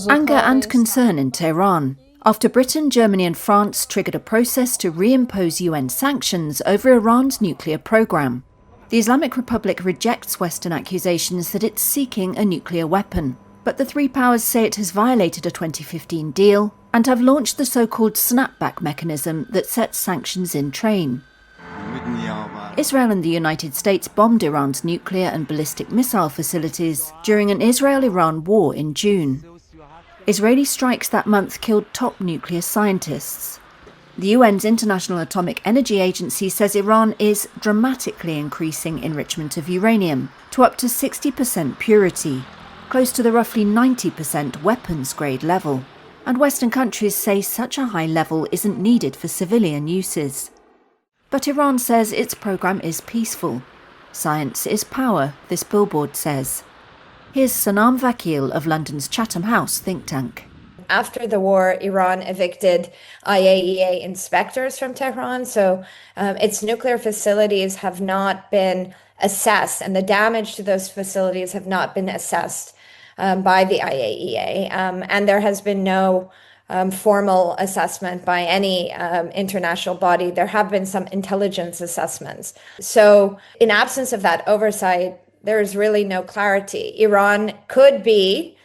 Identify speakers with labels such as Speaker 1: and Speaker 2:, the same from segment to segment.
Speaker 1: Anger and concern in Tehran after Britain, Germany and France triggered a process to reimpose UN sanctions over Iran's nuclear programme. The Islamic Republic rejects Western accusations that it's seeking a nuclear weapon, but the three powers say it has violated a 2015 deal and have launched the so-called snapback mechanism that sets sanctions in train. Israel and the United States bombed Iran's nuclear and ballistic missile facilities during an Israel-Iran war in June. Israeli strikes that month killed top nuclear scientists. The UN's International Atomic Energy Agency says Iran is dramatically increasing enrichment of uranium to up to 60% purity, close to the roughly 90% weapons-grade level. And Western countries say such a high level isn't needed for civilian uses. But Iran says its programme is peaceful. Science is power, this billboard says. Here's Sanam Vakil of London's Chatham House think tank.
Speaker 2: After the war, Iran evicted IAEA inspectors from Tehran, so its nuclear facilities have not been assessed, and the damage to those facilities have not been assessed by the IAEA, and there has been no formal assessment by any international body. There have been some intelligence assessments. So in absence of that oversight, there is really no clarity. Iran could be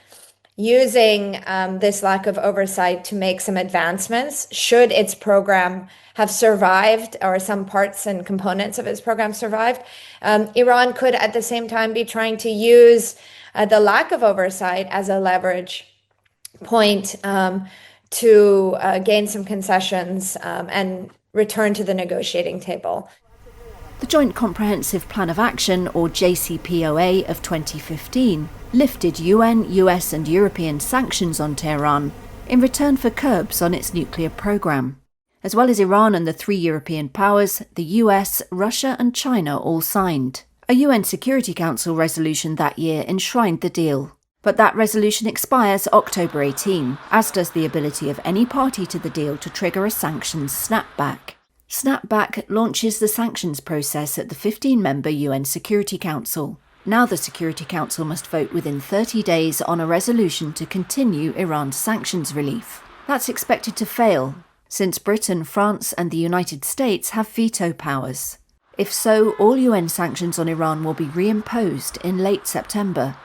Speaker 2: using this lack of oversight to make some advancements should its program have survived, or some parts and components of its program survived. Iran could at the same time be trying to use the lack of oversight as a leverage point to gain some concessions and return to the negotiating table.
Speaker 1: The Joint Comprehensive Plan of Action, or JCPOA, of 2015 lifted UN, US and European sanctions on Tehran in return for curbs on its nuclear programme. As well as Iran and the three European powers, the US, Russia and China all signed. A UN Security Council resolution that year enshrined the deal. But that resolution expires October 18, as does the ability of any party to the deal to trigger a sanctions snapback. Snapback launches the sanctions process at the 15-member UN Security Council. Now the Security Council must vote within 30 days on a resolution to continue Iran's sanctions relief. That's expected to fail, since Britain, France and the United States have veto powers. If so, all UN sanctions on Iran will be reimposed in late September.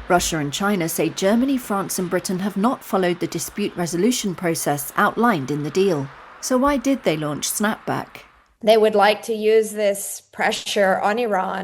Speaker 1: Russia and China say Germany, France and Britain have not followed the dispute resolution process outlined in the deal. So why did they launch snapback?
Speaker 2: They would like to use this pressure on Iran